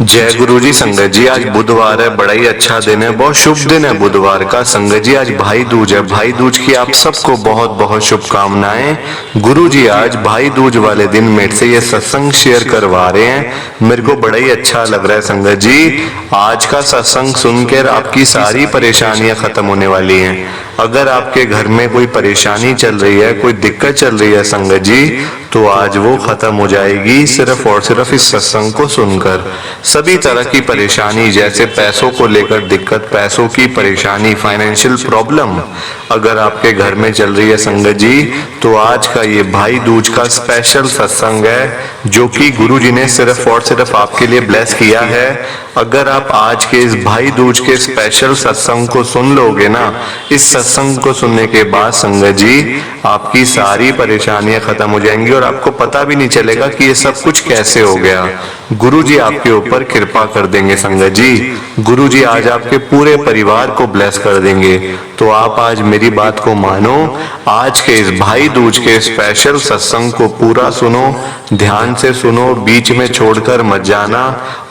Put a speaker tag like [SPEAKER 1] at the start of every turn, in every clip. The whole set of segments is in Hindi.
[SPEAKER 1] जय गुरु जी। संगत जी आज बुधवार है, बड़ा ही अच्छा दिन है, बहुत शुभ दिन है बुधवार का। संगत जी आज भाई दूज है, भाई दूज की आप सबको बहुत बहुत शुभकामनाएं। गुरु जी आज भाई दूज वाले दिन मेरे से ये सत्संग शेयर करवा रहे हैं, मेरे को बड़ा ही अच्छा लग रहा है। संगत जी आज का सत्संग सुनकर आपकी सारी परेशानियां खत्म होने वाली हैं। अगर आपके घर में कोई परेशानी चल रही है, कोई दिक्कत चल रही है संगत जी, तो आज वो खत्म हो जाएगी सिर्फ और सिर्फ इस सत्संग को सुनकर। सभी तरह की परेशानी, जैसे पैसों को लेकर दिक्कत, पैसों की परेशानी, फाइनेंशियल प्रॉब्लम अगर आपके घर में चल रही है संगत जी, तो आज का ये भाई दूज का स्पेशल सत्संग है जो कि गुरु जी ने सिर्फ और सिर्फ आपके लिए ब्लेस किया है। अगर आप आज के इस भाई दूज के स्पेशल सत्संग को सुन लोगे ना, इस सत्संग को सुनने के बाद संगत जी आपकी सारी परेशानियां खत्म हो जाएंगी और आपको पता भी नहीं चलेगा कि ये सब कुछ कैसे हो गया। गुरु जी आपके ऊपर कृपा कर देंगे संगत जी। गुरु जी आज आपके पूरे परिवार को ब्लेस कर देंगे। तो आप आज मेरी बात को मानो, आज के इस भाई दूज के स्पेशल सत्संग को पूरा सुनो, ध्यान से सुनो, बीच में छोड़कर मत जाना।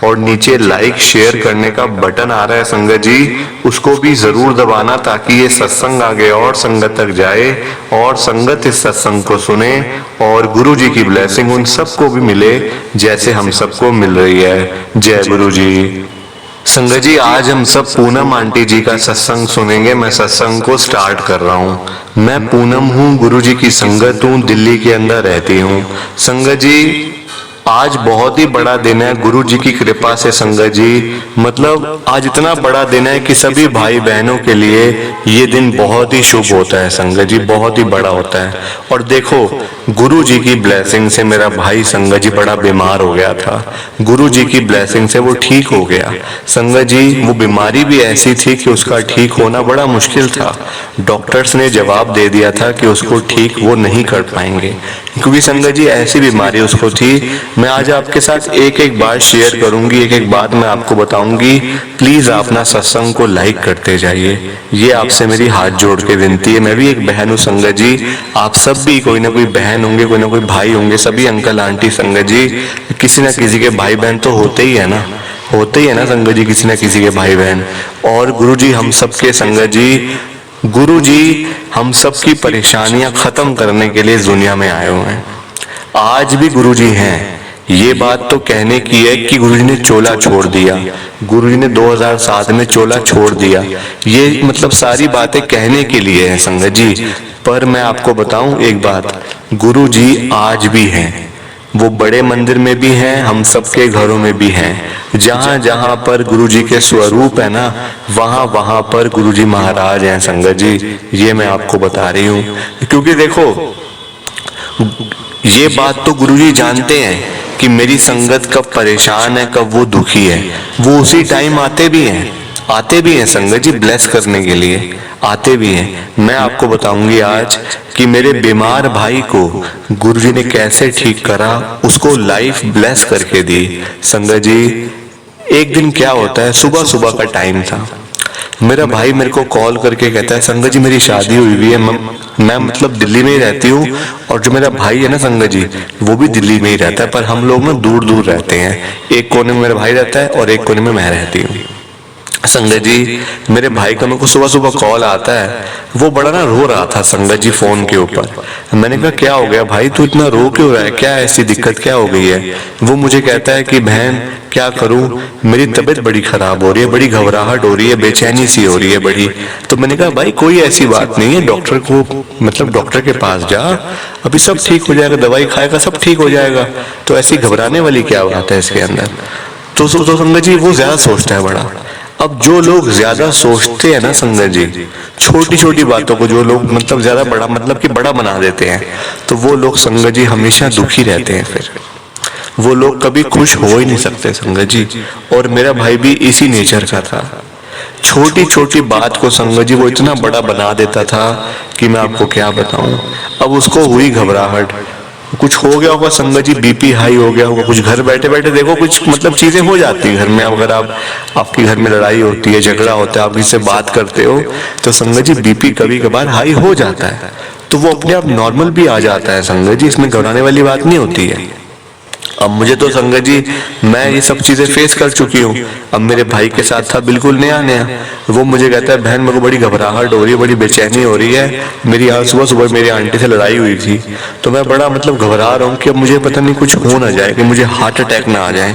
[SPEAKER 1] और नीचे लाइक शेयर करने का बटन आ रहा है संगत जी, उसको भी जरूर दबाना ताकि ये सत्संग आगे और संगत तक जाए और संगत इस सत्संग को सुने और गुरु जी की ब्लेसिंग उन सबको भी मिले जैसे हम सबको मिल रही है। जय गुरु जी। संगत जी आज हम सब पूनम आंटी जी का सत्संग सुनेंगे। मैं सत्संग को स्टार्ट कर रहा हूँ। मैं पूनम हूँ, गुरु जी की संगत हूँ, दिल्ली के अंदर रहती हूँ। संगत जी आज बहुत ही बड़ा दिन है गुरु जी की कृपा से संगत जी, मतलब आज इतना बड़ा दिन है कि सभी भाई बहनों के लिए ये दिन बहुत ही शुभ होता है संगत जी, बहुत ही बड़ा होता है। और देखो गुरु जी की ब्लेसिंग से मेरा भाई संगत जी बड़ा बीमार हो गया था, गुरु जी की ब्लेसिंग से वो ठीक हो गया संगत जी। वो बीमारी भी ऐसी थी कि उसका ठीक होना बड़ा मुश्किल था। डॉक्टर्स ने जवाब दे दिया था कि उसको ठीक वो नहीं कर पाएंगे क्योंकि संगत जी ऐसी बीमारी उसको थी। मैं आज आपके साथ एक एक बात शेयर करूंगी, एक एक बात मैं आपको बताऊंगी। प्लीज आप ना सत्संग को लाइक करते जाइए, ये आपसे मेरी हाथ जोड़ के विनती है। मैं भी एक बहन हूँ संगत जी, आप सब भी कोई ना कोई बहन होंगे, कोई ना कोई भाई होंगे, सभी अंकल आंटी संगत जी, किसी न किसी के भाई बहन तो होते ही है ना, होते ही है ना संगत जी, किसी न किसी के भाई बहन। और गुरु जी हम सबके संगत जी, गुरु जी हम सबकी परेशानियां खत्म करने के लिए दुनिया में आए हुए हैं। आज भी गुरु जी हैं, ये बात तो कहने की है कि गुरु जी ने चोला छोड़ दिया, गुरु जी ने 2007 में चोला छोड़ दिया, ये मतलब सारी बातें कहने के लिए है संगत जी। पर मैं आपको बताऊं एक बात, गुरु जी आज भी हैं, वो बड़े मंदिर में भी हैं, हम सबके घरों में भी हैं। जहां जहां पर गुरु जी के स्वरूप है ना, वहां वहां पर गुरु जी महाराज हैं संगत जी, ये मैं आपको बता रही हूँ। क्योंकि देखो ये बात तो गुरु जी जानते हैं कि मेरी संगत कब परेशान है, कब वो दुखी है, वो उसी टाइम आते भी हैं संगत जी, ब्लेस करने के लिए आते भी हैं। मैं आपको बताऊंगी आज कि मेरे बीमार भाई को गुरु जी ने कैसे ठीक करा, उसको लाइफ ब्लेस करके दी संगत जी। एक दिन क्या होता है, सुबह सुबह का टाइम था, मेरा भाई मेरे को कॉल करके कहता है संगत जी मेरी शादी हुई है, मैं मतलब दिल्ली में ही रहती हूँ और जो मेरा भाई है ना संगत जी वो भी दिल्ली में ही रहता है, पर हम लोग ना दूर दूर रहते हैं। एक कोने में मेरा भाई रहता है और एक कोने में मैं रहती हूँ संगत जी। मेरे भाई का मेरे को सुबह सुबह कॉल आता है, वो बड़ा ना रो रहा था संगत जी फोन के ऊपर। मैंने कहा क्या हो गया भाई, तू इतना रो क्यों रहा है, क्या ऐसी दिक्कत क्या हो गई है। वो मुझे कहता है कि बहन क्या करूं, मेरी तबीयत बड़ी खराब हो रही है, बड़ी घबराहट हो रही है, बेचैनी सी हो रही है बड़ी। तो मैंने कहा भाई कोई ऐसी बात नहीं है, डॉक्टर को मतलब डॉक्टर के पास जा, अभी सब ठीक हो जाएगा, दवाई खाएगा सब ठीक हो जाएगा, तो ऐसी घबराने वाली क्या बात है इसके अंदर। तो संगत जी वो ज्यादा सोचता है बड़ा। अब जो लोग ज्यादा सोचते हैं ना संगत जी, छोटी छोटी बातों को जो लोग मतलब ज्यादा बड़ा मतलब कि बड़ा बना देते हैं, तो वो लोग संगत जी हमेशा दुखी रहते हैं, फिर वो लोग कभी खुश हो ही नहीं सकते संगत जी। और मेरा भाई भी इसी नेचर का था, छोटी छोटी बात को संगत जी वो इतना बड़ा बना देता था कि मैं आपको क्या बताऊं। अब उसको हुई घबराहट, कुछ हो गया होगा संगत जी, बीपी हाई हो गया होगा, कुछ घर बैठे बैठे देखो कुछ मतलब चीजें हो जाती है घर में। अगर आपकी घर में लड़ाई होती है, झगड़ा होता है, आप किसी से बात करते हो तो संगत जी बीपी कभी कभार हाई हो जाता है, तो वो अपने आप नॉर्मल भी आ जाता है संगत जी, इसमें घबराने वाली बात नहीं होती है। अब मुझे तो संगत जी, मैं ये सब चीजें फेस कर चुकी हूँ। अब मेरे भाई के साथ था बिल्कुल नया नया। वो मुझे कहता है बहन मेरे को बड़ी घबराहट हो रही है, बड़ी बेचैनी हो रही है, मेरी आज सुबह सुबह मेरी आंटी से लड़ाई हुई थी, तो मैं बड़ा मतलब घबरा रहा हूँ कि अब मुझे पता नहीं कुछ हो ना जाए, कि मुझे हार्ट अटैक ना आ जाए।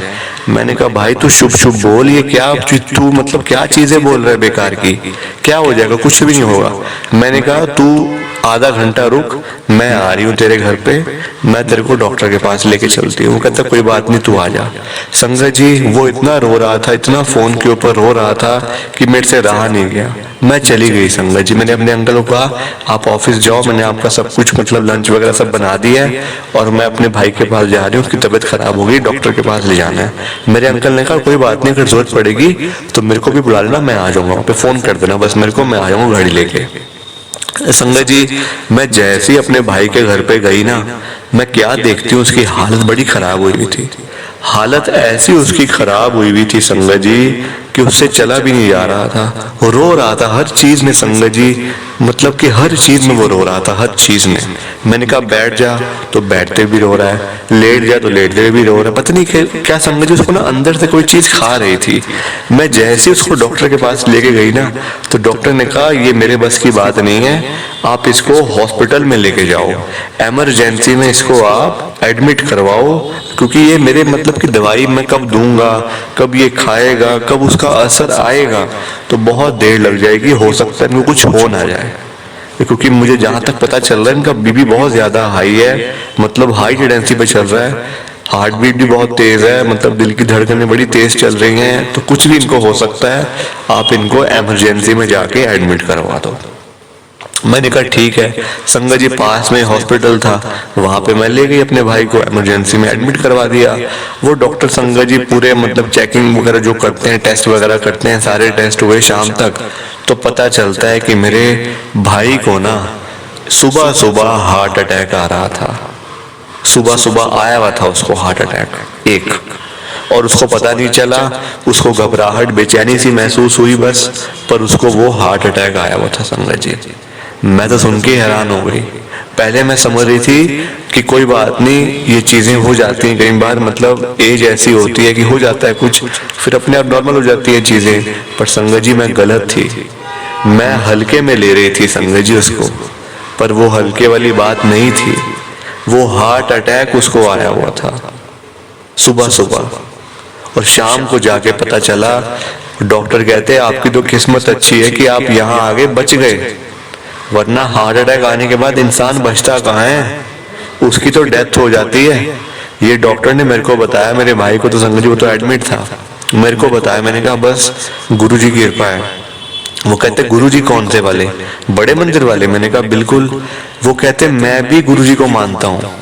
[SPEAKER 1] मैंने कहा भाई तू शुभ शुभ बोल, ये क्या तू मतलब क्या चीजें बोल रहा है बेकार की, क्या हो जाएगा, कुछ भी नहीं होगा। मैंने कहा तू आधा घंटा रुक, मैं आ रही हूँ तेरे घर पे, मैं तेरे को डॉक्टर के पास लेके चलती हूँ। वो कहता कोई बात नहीं, तू आ जा। संगत जी वो इतना रो रहा था, इतना फोन के ऊपर रो रहा था कि मेरे से रहा नहीं गया। मैं चली गई संगत जी। मैंने अपने अंकल को कहा आप ऑफिस जाओ, मैंने आपका सब कुछ मतलब लंच वगैरह सब बना दिया है, और मैं अपने भाई के पास जा रही हूँ, उसकी तबीयत खराब हो गई, डॉक्टर के पास ले जाना है। मेरे अंकल ने कहा कोई बात नहीं, अगर जरूरत पड़ेगी तो मेरे को भी बुला लेना, मैं आ जाऊंगा, वहाँ पे फोन कर देना बस मेरे को, मैं आ जाऊंगा गाड़ी लेके। संगत जी मैं जैसे ही अपने भाई के घर पे गई ना, मैं क्या देखती हूँ उसकी हालत बड़ी खराब हुई थी। हालत ऐसी उसकी खराब हुई थी संगत जी कि उससे चला भी नहीं जा रहा था, वो रो रहा था हर चीज में संगत जी, मतलब कि हर चीज में वो रो रहा था, हर चीज में। मैंने कहा बैठ जा तो बैठते भी रो रहा है, लेट जा तो लेटते भी रो रहा है, पता नहीं क्या संगत जी उसको ना अंदर से कोई चीज खा रही थी। मैं जैसे उसको डॉक्टर के पास लेके गई ना, तो डॉक्टर ने कहा ये मेरे बस की बात नहीं है, आप इसको हॉस्पिटल में लेके जाओ, इमरजेंसी में इसको आप एडमिट करवाओ, क्योंकि ये मेरे मतलब की दवाई मैं कब दूंगा, कब ये खाएगा, कब उसका असर आएगा, तो बहुत देर लग जाएगी, हो सकता है इनको कुछ हो ना जाए। क्योंकि मुझे जहां तक पता चल रहा है इनका बीपी बहुत ज्यादा हाई है, मतलब हाई टेंडेंसी पे चल रहा है, हार्ट बीट भी बहुत तेज है, मतलब दिल की धड़कनें बड़ी तेज चल रही हैं, तो कुछ भी इनको हो सकता है, आप इनको इमरजेंसी में जाके एडमिट करवा दो। मैंने कहा ठीक है। संगत जी पास में हॉस्पिटल था, वहां पे मैं ले गई अपने भाई को, इमरजेंसी में एडमिट करवा दिया। वो डॉक्टर संगत जी पूरे मतलब चेकिंग वगैरह जो करते हैं, टेस्ट वगैरह करते हैं, सारे टेस्ट हुए शाम तक, तो पता चलता है कि मेरे भाई को ना सुबह सुबह हार्ट अटैक आ रहा था। सुबह सुबह आया हुआ था उसको हार्ट अटैक एक, और उसको पता नहीं चला, उसको घबराहट बेचैनी सी महसूस हुई बस, पर उसको वो हार्ट अटैक आया हुआ था संगत जी। मैं तो सुन के हैरान हो गई। पहले मैं समझ रही थी कि कोई बात नहीं, ये चीजें हो जाती हैं कई बार, मतलब एज ऐसी होती है कि हो जाता है कुछ, फिर अपने आप नॉर्मल हो जाती है चीजें। पर संगत जी मैं गलत थी, मैं हल्के में ले रही थी संगत जी उसको, पर वो हल्के वाली बात नहीं थी, वो हार्ट अटैक उसको आया हुआ था सुबह सुबह। और शाम को जाके पता चला, डॉक्टर कहते हैं आपकी तो किस्मत अच्छी है कि आप यहाँ आगे बच गए, वरना हार्ट अटैक आने के बाद इंसान बचता कहाँ है, उसकी तो डेथ हो जाती है। ये डॉक्टर ने मेरे को बताया, मेरे भाई को तो संगत जी वो तो एडमिट था, मेरे को बताया। मैंने कहा बस गुरुजी की कृपा है। वो कहते गुरुजी कौन से वाले, बड़े मंदिर वाले? मैंने कहा बिल्कुल। वो कहते मैं भी गुरुजी को मानता हूँ,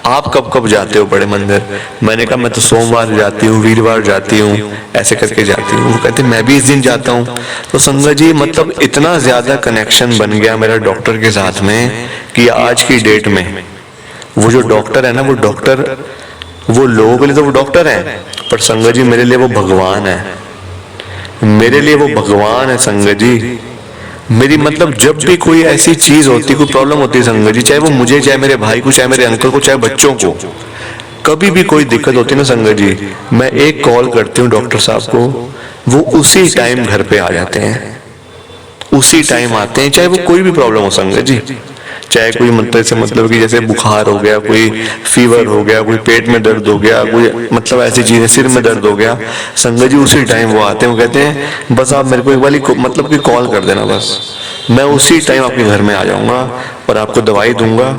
[SPEAKER 1] आप कब कब जाते हो बड़े मंदिर? मैंने कहा मैं तो सोमवार जाती हूँ, वीरवार जाती हूँ, ऐसे करके जाती हूँ। वो कहते मैं भी इस दिन जाता हूँ। तो संगत जी मतलब इतना ज्यादा कनेक्शन बन गया मेरा डॉक्टर के साथ में कि आज की डेट में वो जो डॉक्टर है ना, वो डॉक्टर, वो लोगों के लिए तो वो डॉक्टर है, पर संगत जी मेरे लिए वो भगवान है, मेरे लिए वो भगवान है संगत जी। मेरी मतलब जब भी कोई ऐसी चीज होती, कोई प्रॉब्लम होती है संगत जी, चाहे वो मुझे, चाहे मेरे भाई को, चाहे मेरे अंकल को, चाहे बच्चों को, कभी भी कोई दिक्कत होती है ना संगत जी, मैं एक कॉल करती हूँ डॉक्टर साहब को, वो उसी टाइम घर पे आ जाते हैं, उसी टाइम आते हैं, चाहे वो कोई भी प्रॉब्लम हो संगत जी, चाहे कोई मतलब कि जैसे बुखार हो गया, कोई फीवर हो गया, कोई पेट में दर्द हो गया, कोई मतलब ऐसी चीजें, सिर में दर्द हो गया, संगत जी उसी टाइम वो आते हैं। वो कहते हैं बस आप मेरे को एक बारी मतलब कि कॉल कर देना, बस मैं उसी टाइम आपके घर में आ जाऊंगा और आपको दवाई दूंगा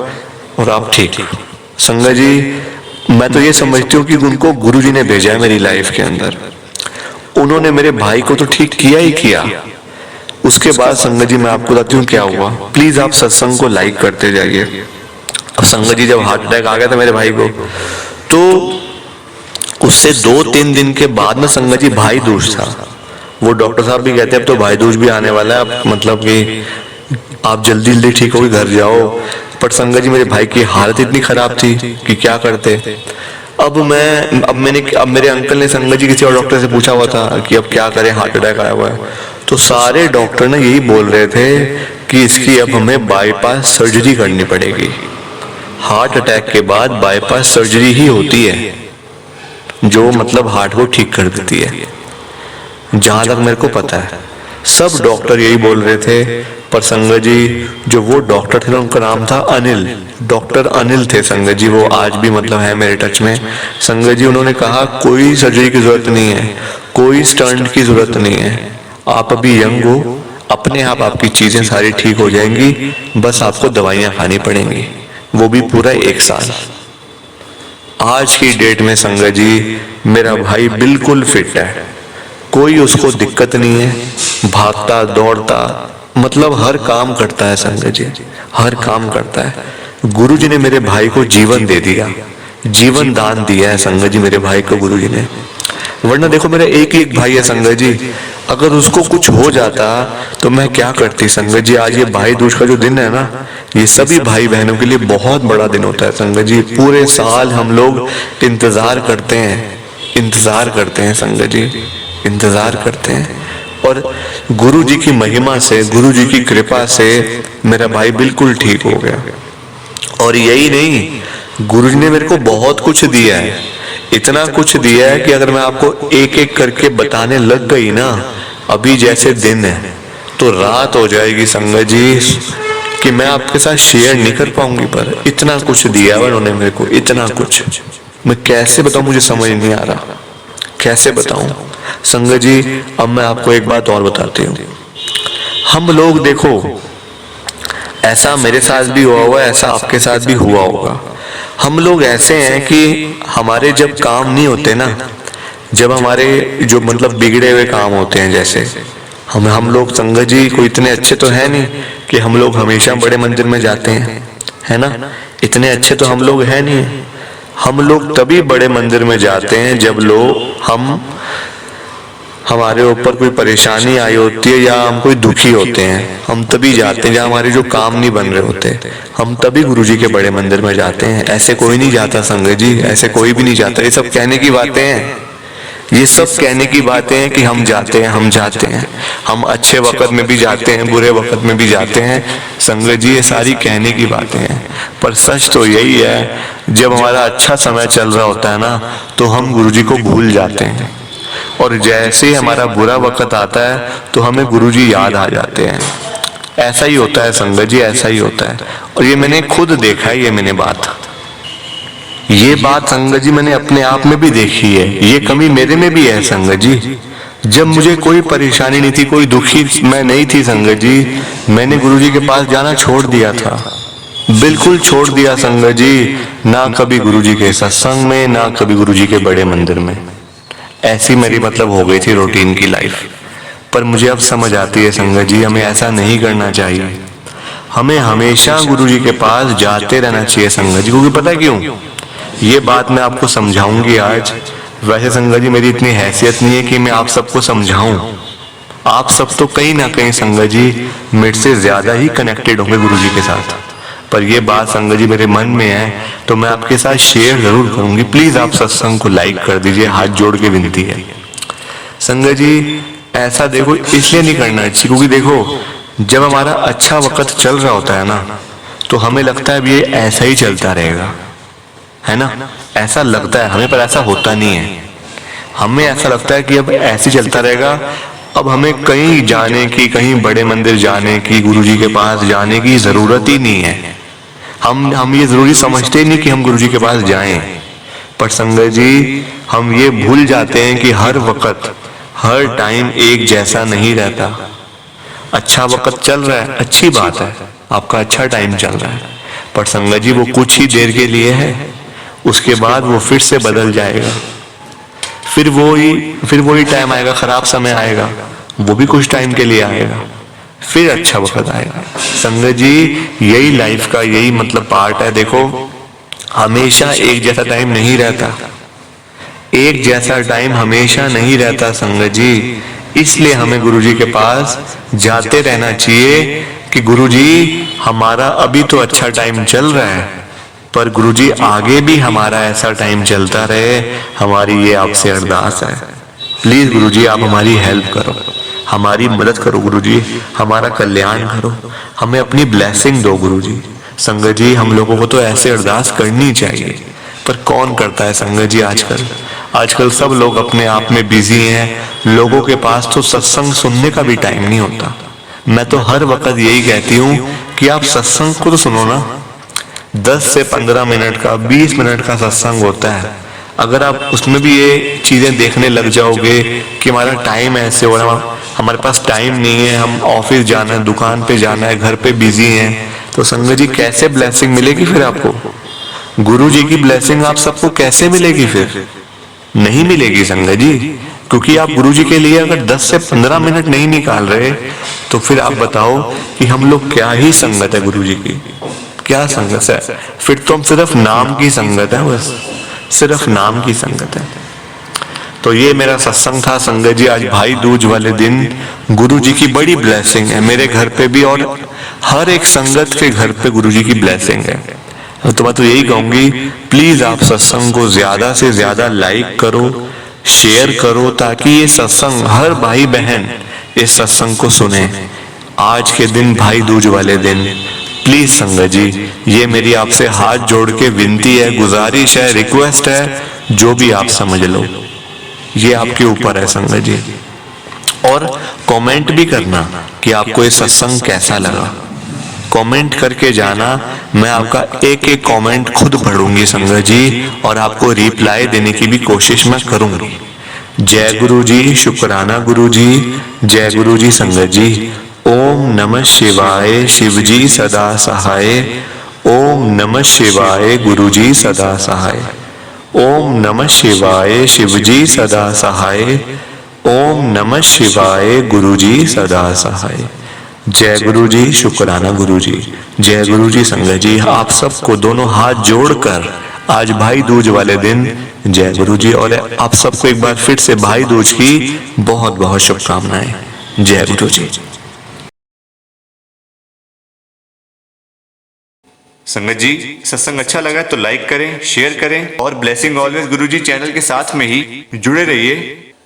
[SPEAKER 1] और आप ठीक। संगत जी मैं तो ये समझती हूँ कि उनको गुरु जी ने भेजा है मेरी लाइफ के अंदर, उन्होंने मेरे भाई को तो ठीक किया ही किया। उसके बाद संगत जी मैं आपको बताती हूँ क्या हुआ, प्लीज आप सत्संग को लाइक करते जाइए। अब संगत जी जब हार्ट अटैक आ गया था मेरे भाई को, तो उससे 2-3 दिन के बाद में संगत जी भाई दूज था। वो डॉक्टर साहब भी कहते हैं अब तो भाई दूज भी आने वाला है, अब मतलब कि आप जल्दी जल्दी ठीक हो घर जाओ। पर संगत जी मेरे भाई की हालत इतनी खराब थी कि क्या करते। अब मेरे अंकल ने संगत जी किसी और डॉक्टर से पूछा हुआ था कि अब क्या करें, हार्ट अटैक आया हुआ है, तो सारे डॉक्टर ने यही बोल रहे थे कि इसकी अब हमें बाईपास सर्जरी करनी पड़ेगी, हार्ट अटैक के बाद बाईपास सर्जरी ही होती है। जो मतलब हार्ट को ठीक कर देती है। जहां तक मेरे को पता है सब डॉक्टर यही बोल रहे थे, पर संगत जी जो वो डॉक्टर थे ना उनका नाम था अनिल, डॉक्टर अनिल थे संगत जी, वो आज भी मतलब है मेरे टच में। संगत जी उन्होंने कहा कोई सर्जरी की जरूरत नहीं है, कोई स्टंट की जरूरत नहीं है, आप अभी यंग हो, अपने आप आपकी चीजें सारी ठीक हो जाएंगी, बस आपको दवाइयां खानी पड़ेंगी, वो भी पूरा 1 साल। आज की डेट में संगत जी मेरा भाई बिल्कुल फिट है, कोई उसको दिक्कत नहीं है, भागता दौड़ता मतलब हर काम करता है संगत जी, हर काम करता है। गुरुजी ने मेरे भाई को जीवन दे दिया, जीवन दान दिया है संगत जी मेरे भाई को गुरुजी ने। वरना देखो मेरा एक ही एक भाई है संगत जी, अगर उसको कुछ हो जाता तो मैं क्या करती संगत जी। आज ये भाई दूज का जो दिन है ना, ये सभी भाई बहनों के लिए बहुत बड़ा दिन होता है संगत जी। पूरे साल हम लोग इंतजार करते हैं, इंतजार करते हैं संगत जी, इंतजार करते हैं। और गुरु जी की महिमा से, गुरु जी की कृपा से मेरा भाई बिल्कुल ठीक हो गया। और यही नहीं, गुरु जी ने मेरे को बहुत कुछ दिया है, इतना कुछ दिया है कि अगर मैं आपको एक एक करके बताने लग गई ना, अभी जैसे दिन है तो रात हो जाएगी संगत जी, कि मैं आपके साथ शेयर नहीं कर पाऊंगी। पर इतना कुछ दिया है उन्होंने मेरे को, इतना कुछ मैं कैसे बताऊं, मुझे समझ नहीं आ रहा कैसे बताऊं संगत जी। अब मैं आपको एक बात और बताती हूँ, हम लोग देखो ऐसा मेरे साथ भी हुआ हुआ है, ऐसा आपके साथ भी हुआ होगा। हम लोग ऐसे हैं कि हमारे जब काम नहीं होते ना, जब हमारे जो मतलब बिगड़े हुए काम होते हैं, जैसे हम लोग संगत जी कोई इतने अच्छे तो है नहीं कि हम लोग हमेशा बड़े मंदिर में जाते हैं, है ना, इतने अच्छे तो हम लोग है नहीं। हम लोग तभी बड़े मंदिर में जाते हैं जब हमारे ऊपर कोई परेशानी आई होती है या हम कोई दुखी होते हैं, हम तभी जाते हैं। जहाँ हमारे जो काम नहीं बन रहे होते, हम तभी गुरुजी के बड़े मंदिर में जाते हैं। ऐसे कोई नहीं जाता संगत जी, ऐसे कोई भी नहीं जाता। ये सब कहने की बातें हैं, ये सब कहने की बातें हैं कि हम जाते हैं, हम जाते हैं, हम अच्छे वक्त में भी जाते हैं, बुरे वक्त में भी जाते हैं संगत जी, ये सारी कहने की बातें हैं। पर सच तो यही है, जब हमारा अच्छा समय चल रहा होता है ना, तो हम गुरुजी को भूल जाते हैं, और जैसे ही हमारा बुरा वक्त आता है तो हमें गुरुजी याद आ जाते हैं। ऐसा ही होता है संगत जी, ऐसा ही होता है। और ये मैंने खुद देखा है, ये बात संगत जी मैंने अपने आप में भी देखी है, ये कमी मेरे में भी है संगत जी। जब मुझे कोई परेशानी नहीं थी, कोई दुखी मैं नहीं थी संगत जी, मैंने गुरुजी के पास जाना छोड़ दिया था, बिल्कुल छोड़ दिया संगत जी। ना कभी गुरुजी के सत्संग में, ना कभी गुरुजी के बड़े मंदिर में, ऐसी मेरी मतलब हो गई थी रूटीन की लाइफ। पर मुझे अब समझ आती है संगत जी, हमें ऐसा नहीं करना चाहिए, हमें हमेशा गुरुजी के पास जाते रहना चाहिए संगत जी। क्योंकि पता है क्यों, ये बात मैं आपको समझाऊंगी आज। वैसे संगत जी मेरी इतनी हैसियत नहीं है कि मैं आप सबको समझाऊं, आप सब तो कहीं ना कहीं संगत जी मेरे से ज्यादा ही कनेक्टेड होंगे गुरुजी के साथ। पर ये बात संगत जी मेरे मन में है, तो मैं आपके साथ शेयर जरूर करूंगी। प्लीज आप सत्संग को लाइक कर दीजिए, हाथ जोड़ के विनती है संगत जी। ऐसा देखो इसलिए नहीं करना चाहिए क्योंकि देखो जब हमारा अच्छा वक्त चल रहा होता है ना, तो हमें लगता है अब ये ऐसा ही चलता रहेगा, है ना, ऐसा लगता है हमें, पर ऐसा होता नहीं है। हमें ऐसा लगता है कि अब ऐसे चलता रहेगा, अब हमें कहीं जाने की, कहीं बड़े मंदिर जाने की, गुरुजी के पास जाने की जरूरत ही नहीं है। हम ये जरूरी समझते ही नहीं कि हम गुरुजी के पास जाएं। पर संगत जी हम ये भूल जाते हैं कि हर वक्त, हर टाइम एक जैसा नहीं रहता। अच्छा वक्त चल रहा है, अच्छी बात है, आपका अच्छा टाइम चल रहा है, पर संगत जी वो कुछ ही देर के लिए है, उसके बाद वो फिर से बदल जाएगा। फिर वही टाइम आएगा, खराब समय आएगा, वो भी कुछ टाइम के लिए आएगा, फिर अच्छा वक्त आएगा। संगत जी यही लाइफ का यही मतलब पार्ट है। देखो हमेशा एक जैसा टाइम नहीं रहता, एक जैसा टाइम हमेशा नहीं रहता संगत जी। इसलिए हमें गुरुजी के पास जाते रहना चाहिए कि गुरुजी हमारा अभी तो अच्छा टाइम चल रहा है, पर गुरुजी आगे भी हमारा ऐसा टाइम चलता रहे, हमारी ये आपसे अरदास है। प्लीज गुरुजी आप हमारी हेल्प करो, हमारी मदद करो गुरुजी, हमारा कल्याण करो, हमें अपनी ब्लेसिंग दो गुरुजी। संगत जी हम लोगों को तो ऐसे अरदास करनी चाहिए, पर कौन करता है संगत जी आजकल। आजकल सब लोग अपने आप में बिजी हैं, लोगों के पास तो सत्संग सुनने का भी टाइम नहीं होता। मैं तो हर वक्त यही कहती हूँ कि आप सत्संग को तो सुनो ना। 10 से 15 मिनट का, 20 मिनट का सत्संग होता है। अगर आप उसमें भी ये चीजें देखने लग जाओगे कि हमारा टाइम ऐसे हो रहा है, हमारे पास टाइम नहीं है, हम ऑफिस जाना है, दुकान पे जाना है, घर पे बिजी हैं, तो संगत जी कैसे ब्लेसिंग मिलेगी फिर आपको? गुरु जी की ब्लेसिंग आप सबको कैसे मिलेगी? फिर नहीं मिलेगी संगत जी, क्योंकि आप गुरु जी के लिए अगर 10 से 15 मिनट नहीं निकाल रहे, तो फिर आप बताओ कि हम लोग क्या ही संगत है गुरु जी की, क्या संगत है? फिर तो हम सिर्फ नाम की संगत है, बस सिर्फ नाम की संगत है। तो ये मेरा सत्संग था संगत जी। आज भाई दूज वाले दिन गुरु जी की बड़ी ब्लेसिंग है मेरे घर पे भी, और हर एक संगत के घर पे गुरु जी की ब्लेसिंग है। तो मैं तो यही कहूंगी, प्लीज आप सत्संग को ज्यादा से ज्यादा लाइक करो, शेयर करो, ताकि ये सत्संग हर भाई बहन इस सत्संग को सुने। आज के दिन भाई दूज वाले दिन प्लीज संगत जी, ये मेरी आपसे हाथ जोड़ के विनती है, गुजारिश है, रिक्वेस्ट है, जो भी आप समझ लो, ये आपके ऊपर है संगत जी। और कमेंट भी करना कि आपको ये सत्संग कैसा लगा, कमेंट करके जाना। मैं आपका एक एक कमेंट खुद पढ़ूंगी संगत जी, और आपको रिप्लाई देने की भी कोशिश मैं करूंगी। जय गुरु जी, शुक्राना गुरु जी, जय गुरु जी संगत जी। ओम नमः शिवाय, शिव जी सदा सहाय। ओम नमः शिवाय, गुरु जी सदा सहाय। ओम नमः शिवाय, शिव जी सदा सहाय। ओम नमः शिवाय, गुरु जी सदा सहाय। जय गुरु जी, शुक्राना गुरु जी, जय गुरु जी संगत जी। आप सबको दोनों हाथ जोड़कर आज भाई दूज वाले दिन जय गुरु जी, और आप सबको एक बार फिर से भाई दूज की बहुत बहुत शुभकामनाएं। जय गुरु जी।
[SPEAKER 2] संगत जी, सत्संग अच्छा लगा तो लाइक करें, शेयर करें, और ब्लेसिंग ऑलवेज गुरु जी चैनल के साथ में ही जुड़े रहिए,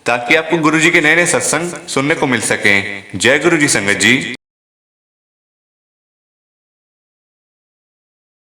[SPEAKER 2] ताकि आपको गुरु जी के नए नए सत्संग सुनने को मिल सकें। जय गुरु जी संगत जी।